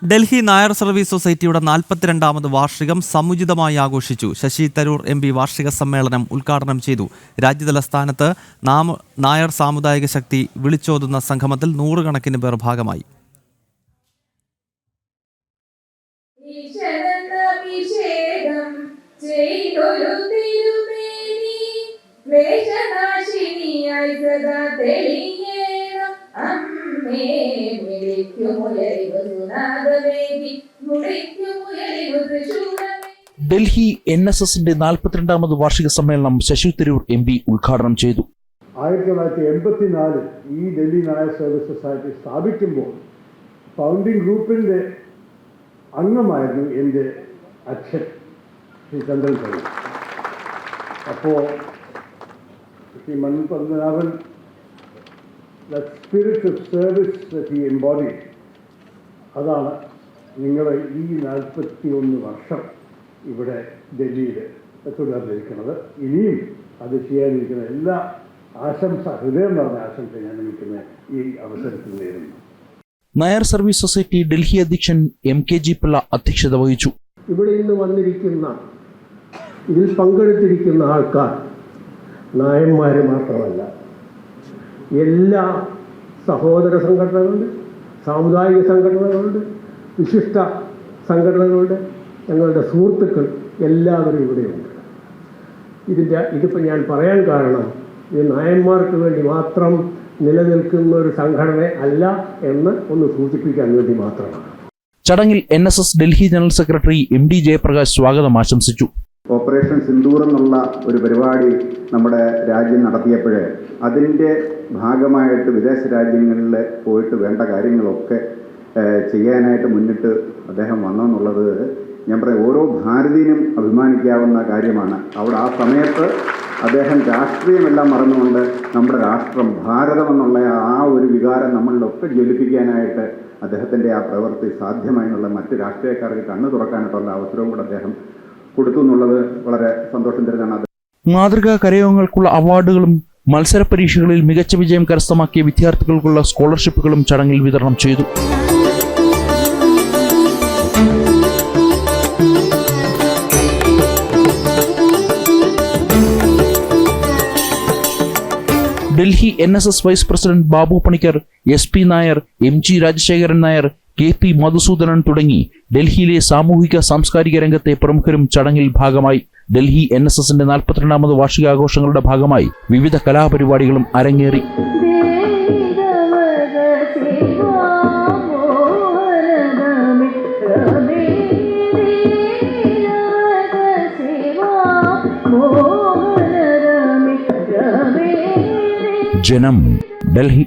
Delhi Nair service സൊസൈറ്റിയുടെ 42ാമത് വാർഷികം സമുചിതമായി ആഘോഷിച്ചു. ശശി തരൂർ MP വാർഷിക സമ്മേളനം ഉദ്ഘാടനം ചെയ്തു. രാജ്യതല സ്ഥാനത്ത് നായർ സാമുദായിക ശക്തി വിളിച്ചോതുന്ന സംഗമത്തിൽ നൂറുകണക്കിന് പേർ ഭാഗമായി. ഡൽഹി NSSന്റെ 42ാമത് വാർഷിക സമ്മേളനം ശശി തരൂർ MP ഉദ്ഘാടനം ചെയ്തു. 1984 ഈ ഡൽഹി നായർ സർവീസ് സൊസൈറ്റി സ്ഥാപിക്കുമ്പോൾ ഫൗണ്ടിംഗ് ഗ്രൂപ്പിൻ്റെ അംഗമായിരുന്നു എൻ്റെ അച്ഛൻ ശ്രീ ചന്ദ്രൻ തരൂർ. അപ്പോൾ Shri മന്മഥനാഭൻ, the spirit of service that he embodied, അതാണ് നിങ്ങൾ ഈ 41 വർഷം ഇവിടെ ഡൽഹിയിൽ തുടർന്നിരിക്കുന്നത്. ഇനിയും അത് ചെയ്യാനിരിക്കുന്ന എല്ലാ ഹൃദയം നിറഞ്ഞ ആശംസ ഞാൻ നിൽക്കുന്ന ഈ അവസരത്തിൽ നേരുന്നു. നായർ സർവീസ് സൊസൈറ്റി ഡൽഹി അധ്യക്ഷൻ MKG പിള്ള അധ്യക്ഷത വഹിച്ചു. ഇവിടെ ഇന്ന് വന്നിരിക്കുന്ന ഇതിൽ പങ്കെടുത്തിരിക്കുന്ന ആൾക്കാർ നായന്മാർ മാത്രമല്ല, എല്ലാ സഹോദര സംഘടനകളുണ്ട്, സാമുദായിക സംഘടനകളുണ്ട്, വിശിഷ്ട സംഘടനകളുണ്ട്, ഞങ്ങളുടെ സുഹൃത്തുക്കൾ എല്ലാവരും ഇവിടെയുണ്ട്. ഇതിപ്പോൾ ഞാൻ പറയാൻ കാരണം ഇത് നായന്മാർക്ക് വേണ്ടി മാത്രം നിലനിൽക്കുന്ന ഒരു സംഘടന അല്ല എന്ന് ഒന്ന് സൂചിപ്പിക്കാൻ വേണ്ടി മാത്രമാണ്. ചടങ്ങിൽ NSS Delhi general secretary MD Jayaprakash സ്വാഗതം ആശംസിച്ചു. ഓപ്പറേഷൻ സിന്ദൂർ എന്നുള്ള ഒരു പരിപാടി നമ്മുടെ രാജ്യം നടത്തിയപ്പോൾ അതിൻ്റെ ഭാഗമായിട്ട് വിദേശ രാജ്യങ്ങളിൽ പോയിട്ട് വേണ്ട കാര്യങ്ങളൊക്കെ ചെയ്യാനായിട്ട് മുന്നിട്ട് അദ്ദേഹം വന്നെന്നുള്ളത് ഞാൻ പറയാം ഓരോ ഭാരതീയനും അഭിമാനിക്കാവുന്ന കാര്യമാണ്. അവിടെ ആ സമയത്ത് അദ്ദേഹം രാഷ്ട്രീയമെല്ലാം മറന്നുകൊണ്ട് നമ്മുടെ രാഷ്ട്രം ഭാരതം എന്നുള്ള ആ ഒരു വികാരം നമ്മളിലൊക്കെ ജ്വലിപ്പിക്കാനായിട്ട് അദ്ദേഹത്തിൻ്റെ ആ പ്രവൃത്തി സാധ്യമായി എന്നുള്ള മറ്റ് രാഷ്ട്രീയക്കാർക്ക് കണ്ണു തുറക്കാനായിട്ടുള്ള അവസരവും കൂടെ അദ്ദേഹം കൊടുത്തു എന്നുള്ളത് വളരെ സന്തോഷം തരുന്നതാണ്. മാതൃകാ കരയോഗങ്ങൾക്കുള്ള അവാർഡുകളും മത്സര പരീക്ഷകളിൽ മികച്ച വിജയം കരസ്ഥമാക്കിയ വിദ്യാർത്ഥികൾക്കുള്ള സ്കോളർഷിപ്പുകളും ചടങ്ങിൽ വിതരണം ചെയ്തു. Delhi NSS vice president Babu Panicker, SP Nair, MG Rajasekharan Nair, KP Madhusoodanan തുടങ്ങി ഡൽഹിയിലെ സാമൂഹിക സാംസ്കാരിക രംഗത്തെ പ്രമുഖരും ചടങ്ങിൽ ഭാഗമായി. ഡൽഹി NSSന്റെ 42ാമത് വാർഷികാഘോഷങ്ങളുടെ ഭാഗമായി വിവിധ കലാപരിപാടികളും അരങ്ങേറി. ജനം, ഡൽഹി.